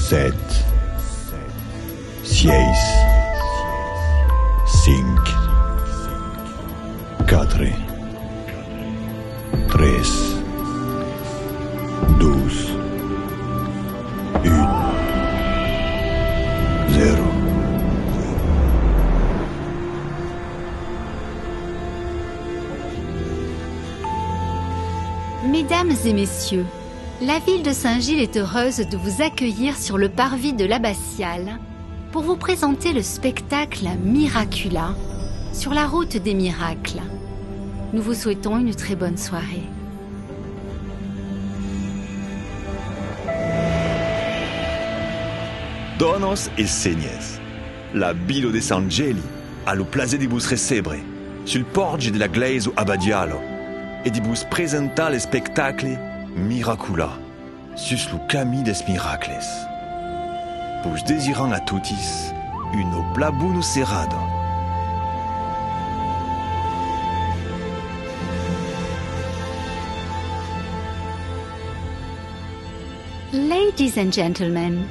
7, 6, 5, 4, 3, 12, 1, 0. Mesdames et messieurs, la ville de Saint-Gilles est heureuse de vous accueillir sur le parvis de l'abbatiale pour vous présenter le spectacle Miracula sur la route des miracles. Nous vous souhaitons une très bonne soirée. Donos e segnes, la Bilo de San Geli, allo place di bus recebre, sul porgi della Gleise Abadialo, e di bus presenta le spectacles Miracula, sus lo cami des miracles. Bus desiran a tutis uno blabuno serrado. Ladies and gentlemen,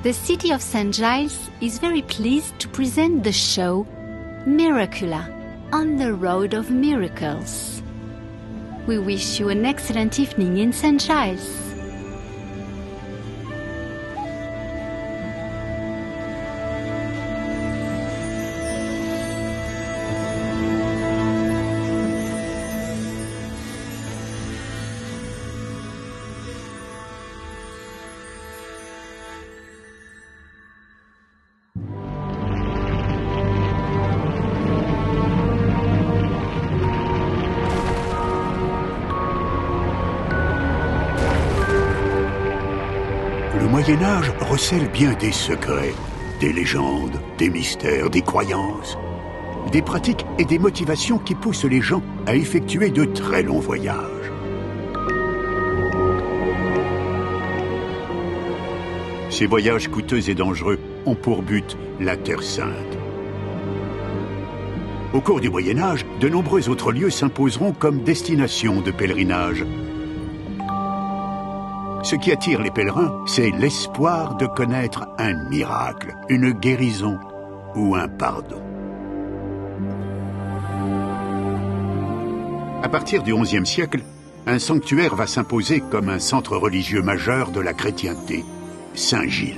the city of St. Giles is very pleased to present the show Miracula on the Road of Miracles. We wish you an excellent evening in St. Giles. Le Moyen-Âge recèle bien des secrets, des légendes, des mystères, des croyances, des pratiques et des motivations qui poussent les gens à effectuer de très longs voyages. Ces voyages coûteux et dangereux ont pour but la Terre Sainte. Au cours du Moyen-Âge, de nombreux autres lieux s'imposeront comme destination de pèlerinage. Ce qui attire les pèlerins, c'est l'espoir de connaître un miracle, une guérison ou un pardon. À partir du XIe siècle, un sanctuaire va s'imposer comme un centre religieux majeur de la chrétienté, Saint-Gilles.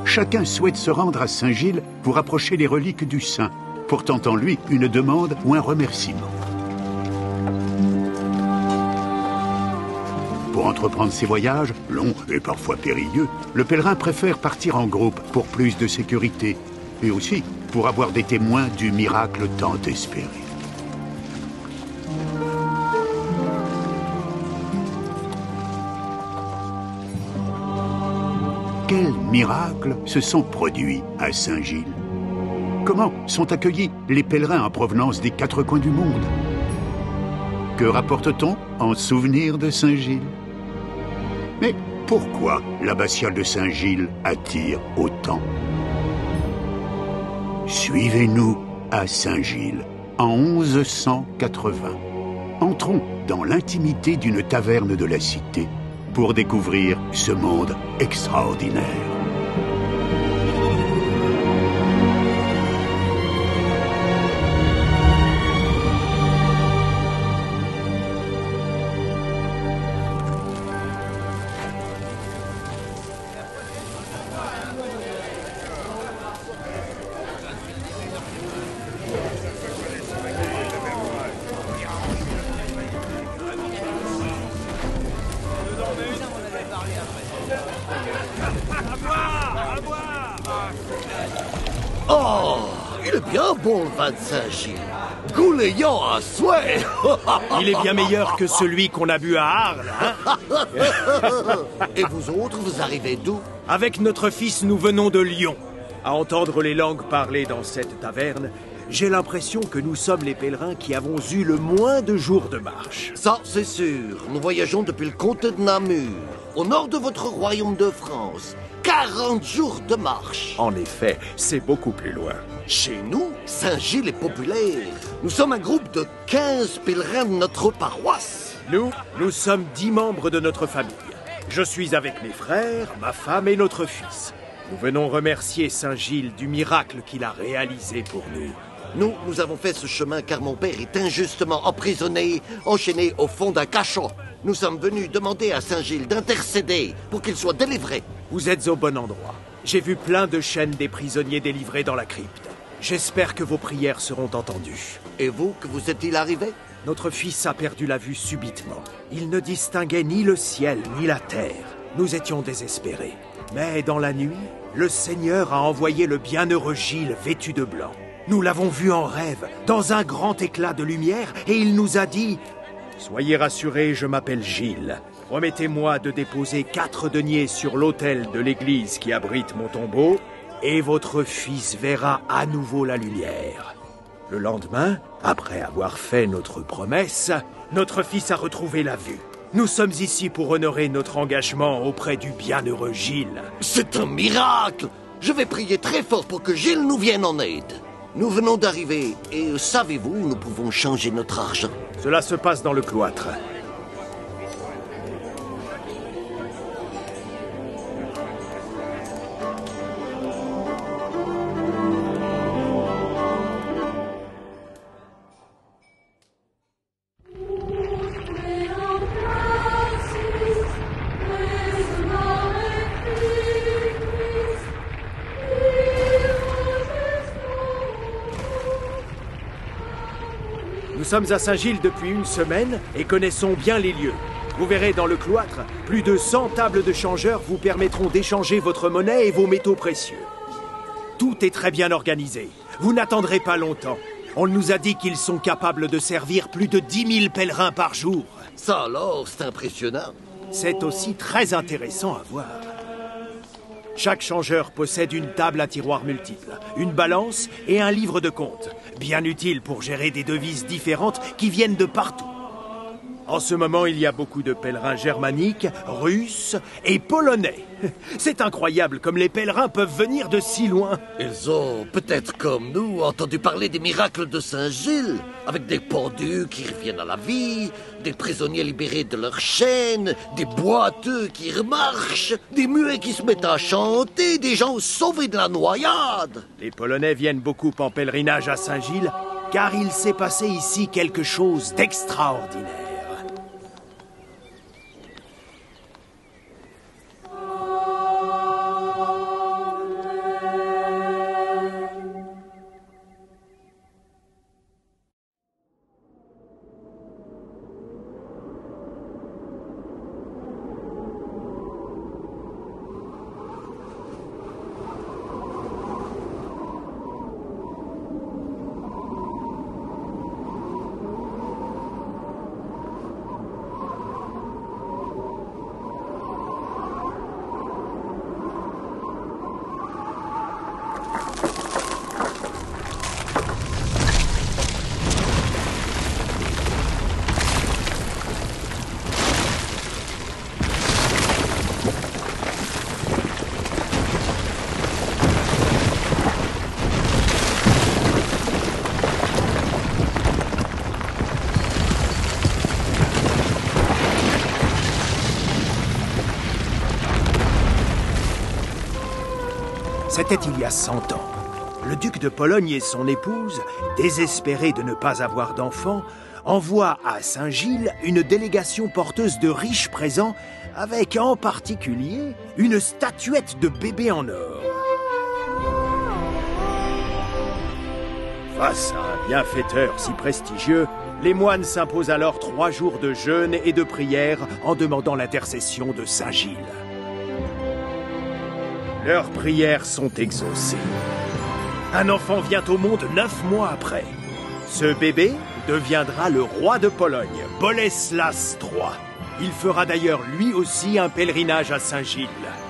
Chacun souhaite se rendre à Saint-Gilles pour approcher les reliques du saint, portant en lui une demande ou un remerciement. Pour entreprendre ces voyages, longs et parfois périlleux, le pèlerin préfère partir en groupe pour plus de sécurité et aussi pour avoir des témoins du miracle tant espéré. Quels miracles se sont produits à Saint-Gilles? Comment sont accueillis les pèlerins en provenance des quatre coins du monde? Que rapporte-t-on en souvenir de Saint-Gilles? Mais pourquoi l'abbatiale de Saint-Gilles attire autant? Suivez-nous à Saint-Gilles en 1180. Entrons dans l'intimité d'une taverne de la cité pour découvrir ce monde extraordinaire. Oh, il est bien bon le vin de Saint-Gilles. Gouléant à souhait. Il est bien meilleur que celui qu'on a bu à Arles, hein? Et vous autres, vous arrivez d'où? Avec notre fils, nous venons de Lyon. À entendre les langues parlées dans cette taverne, j'ai l'impression que nous sommes les pèlerins qui avons eu le moins de jours de marche. Ça, c'est sûr. Nous voyageons depuis le comté de Namur, au nord de votre royaume de France. 40 jours de marche. En effet, c'est beaucoup plus loin. Chez nous, Saint-Gilles est populaire. Nous sommes un groupe de 15 pèlerins de notre paroisse. Nous sommes 10 membres de notre famille. Je suis avec mes frères, ma femme et notre fils. Nous venons remercier Saint Gilles du miracle qu'il a réalisé pour nous. Nous avons fait ce chemin car mon père est injustement emprisonné, enchaîné au fond d'un cachot. Nous sommes venus demander à Saint Gilles d'intercéder pour qu'il soit délivré. Vous êtes au bon endroit. J'ai vu plein de chaînes des prisonniers délivrés dans la crypte. J'espère que vos prières seront entendues. Et vous, que vous est-il arrivé? Notre fils a perdu la vue subitement. Il ne distinguait ni le ciel ni la terre. Nous étions désespérés. Mais dans la nuit, le Seigneur a envoyé le bienheureux Gilles vêtu de blanc. Nous l'avons vu en rêve, dans un grand éclat de lumière, et il nous a dit « Soyez rassurés, je m'appelle Gilles. Promettez-moi de déposer 4 deniers sur l'autel de l'église qui abrite mon tombeau, et votre fils verra à nouveau la lumière. » Le lendemain, après avoir fait notre promesse, notre fils a retrouvé la vue. Nous sommes ici pour honorer notre engagement auprès du bienheureux Gilles. C'est un miracle! Je vais prier très fort pour que Gilles nous vienne en aide. Nous venons d'arriver, et savez-vous où nous pouvons changer notre argent? Cela se passe dans le cloître. Nous sommes à Saint-Gilles depuis une semaine et connaissons bien les lieux. Vous verrez dans le cloître, plus de 100 tables de changeurs vous permettront d'échanger votre monnaie et vos métaux précieux. Tout est très bien organisé. Vous n'attendrez pas longtemps. On nous a dit qu'ils sont capables de servir plus de 10 000 pèlerins par jour. Ça alors, c'est impressionnant. C'est aussi très intéressant à voir. Chaque changeur possède une table à tiroirs multiples, une balance et un livre de compte, bien utile pour gérer des devises différentes qui viennent de partout. En ce moment, il y a beaucoup de pèlerins germaniques, russes et polonais. C'est incroyable comme les pèlerins peuvent venir de si loin. Ils ont, peut-être comme nous, entendu parler des miracles de Saint-Gilles, avec des pendus qui reviennent à la vie, des prisonniers libérés de leurs chaînes, des boiteux qui remarchent, des muets qui se mettent à chanter, des gens sauvés de la noyade. Les Polonais viennent beaucoup en pèlerinage à Saint-Gilles, car il s'est passé ici quelque chose d'extraordinaire. C'était il y a 100 ans. Le duc de Pologne et son épouse, désespérés de ne pas avoir d'enfants, envoient à Saint-Gilles une délégation porteuse de riches présents, avec en particulier une statuette de bébé en or. Face à un bienfaiteur si prestigieux, les moines s'imposent alors 3 jours de jeûne et de prière en demandant l'intercession de Saint-Gilles. Leurs prières sont exaucées. Un enfant vient au monde 9 mois après. Ce bébé deviendra le roi de Pologne, Boleslas III. Il fera d'ailleurs lui aussi un pèlerinage à Saint-Gilles.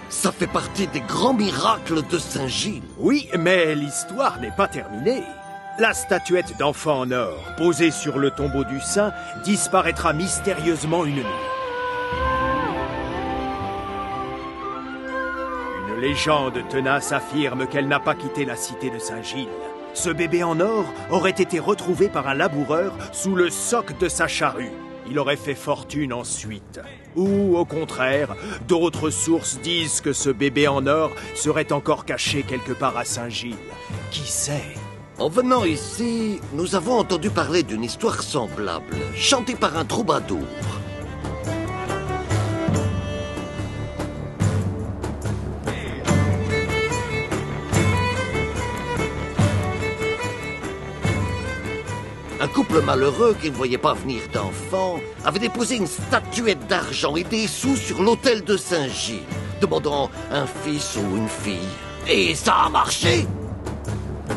Ça fait partie des grands miracles de Saint-Gilles. Oui, mais l'histoire n'est pas terminée. La statuette d'enfant en or, posée sur le tombeau du saint, disparaîtra mystérieusement une nuit. Une légende tenace affirme qu'elle n'a pas quitté la cité de Saint-Gilles. Ce bébé en or aurait été retrouvé par un laboureur sous le soc de sa charrue. il aurait fait fortune ensuite. Ou, au contraire, d'autres sources disent que ce bébé en or serait encore caché quelque part à Saint-Gilles. Qui sait? En venant ici, nous avons entendu parler d'une histoire semblable, chantée par un troubadour. Un couple malheureux qui ne voyait pas venir d'enfant avait déposé une statuette d'argent et des sous sur l'autel de Saint-Gilles, demandant un fils ou une fille. Et ça a marché!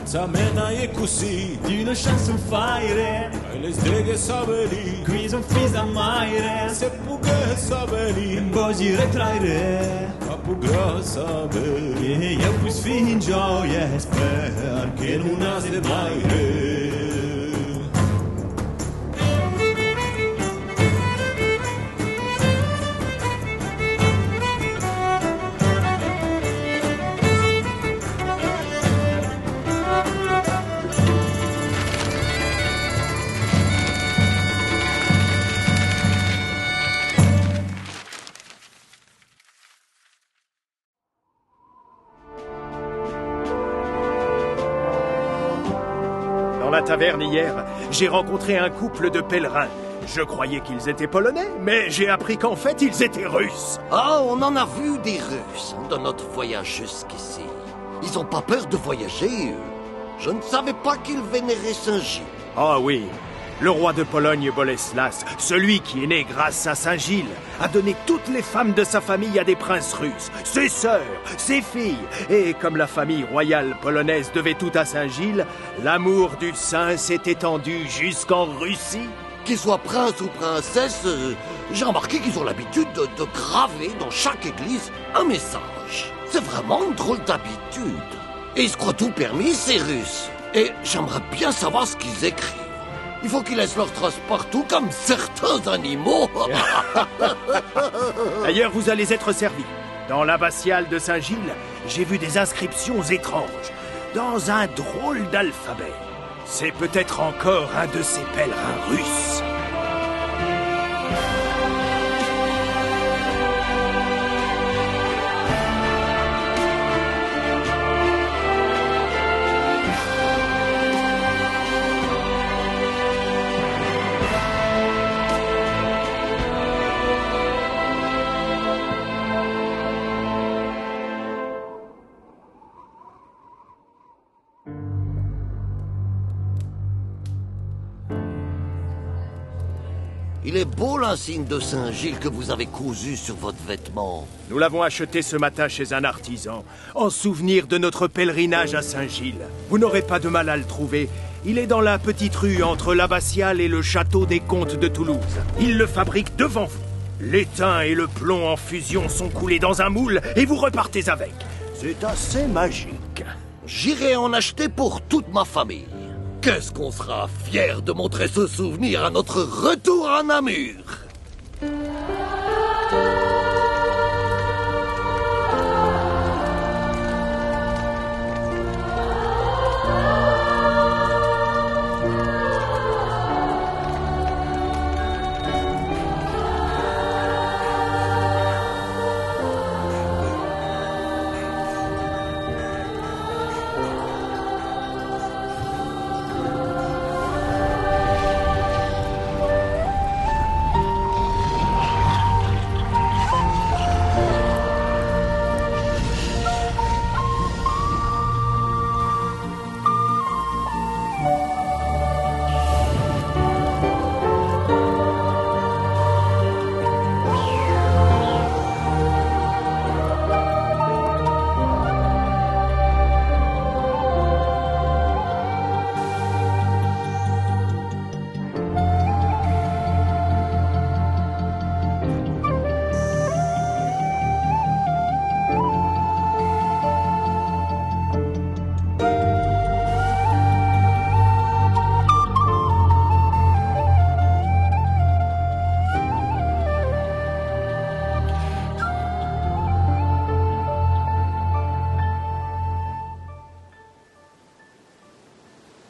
Țamena e così, di una chance în faire, le streghe sa veli, qui son fisa maire, se pughe sa veli, bogi retraire, apugra sa veli, eu pus fi in gioia, sper che non has de maire. Dans la taverne hier, j'ai rencontré un couple de pèlerins. Je croyais qu'ils étaient polonais, mais j'ai appris qu'en fait, ils étaient russes. Ah, on en a vu des Russes dans notre voyage jusqu'ici. Ils n'ont pas peur de voyager, eux. Je ne savais pas qu'ils vénéraient Saint-Gilles. Ah oui, le roi de Pologne Boleslas, celui qui est né grâce à Saint-Gilles, a donné toutes les femmes de sa famille à des princes russes, ses sœurs, ses filles. Et comme la famille royale polonaise devait tout à Saint-Gilles, l'amour du saint s'est étendu jusqu'en Russie. Qu'ils soient princes ou princesses, j'ai remarqué qu'ils ont l'habitude de graver dans chaque église un message. C'est vraiment une drôle d'habitude. Et ils se croient tout permis, ces Russes. Et j'aimerais bien savoir ce qu'ils écrivent. Il faut qu'ils laissent leurs traces partout comme certains animaux. D'ailleurs, vous allez être servis. Dans l'abbatiale de Saint-Gilles, j'ai vu des inscriptions étranges, dans un drôle d'alphabet. C'est peut-être encore un de ces pèlerins russes. Il est beau l'insigne de Saint-Gilles que vous avez cousu sur votre vêtement. Nous l'avons acheté ce matin chez un artisan, en souvenir de notre pèlerinage à Saint-Gilles. Vous n'aurez pas de mal à le trouver. Il est dans la petite rue entre l'abbatiale et le château des comtes de Toulouse. Il le fabrique devant vous. L'étain et le plomb en fusion sont coulés dans un moule et vous repartez avec. C'est assez magique. J'irai en acheter pour toute ma famille. Qu'est-ce qu'on sera fiers de montrer ce souvenir à notre retour à Namur.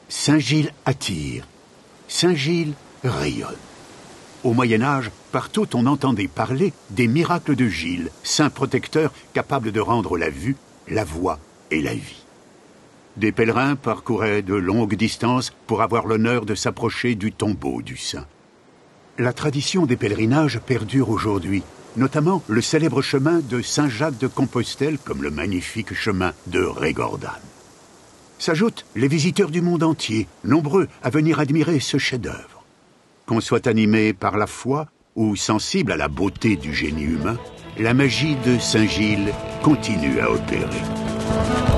Saint-Gilles attire, Saint-Gilles rayonne. Au Moyen-Âge, partout on entendait parler des miracles de Gilles, saint protecteur capable de rendre la vue, la voix et la vie. Des pèlerins parcouraient de longues distances pour avoir l'honneur de s'approcher du tombeau du saint. La tradition des pèlerinages perdure aujourd'hui, notamment le célèbre chemin de Saint-Jacques-de-Compostelle comme le magnifique chemin de Régordane. S'ajoutent les visiteurs du monde entier, nombreux à venir admirer ce chef-d'œuvre. Qu'on soit animé par la foi ou sensible à la beauté du génie humain, la magie de Saint-Gilles continue à opérer.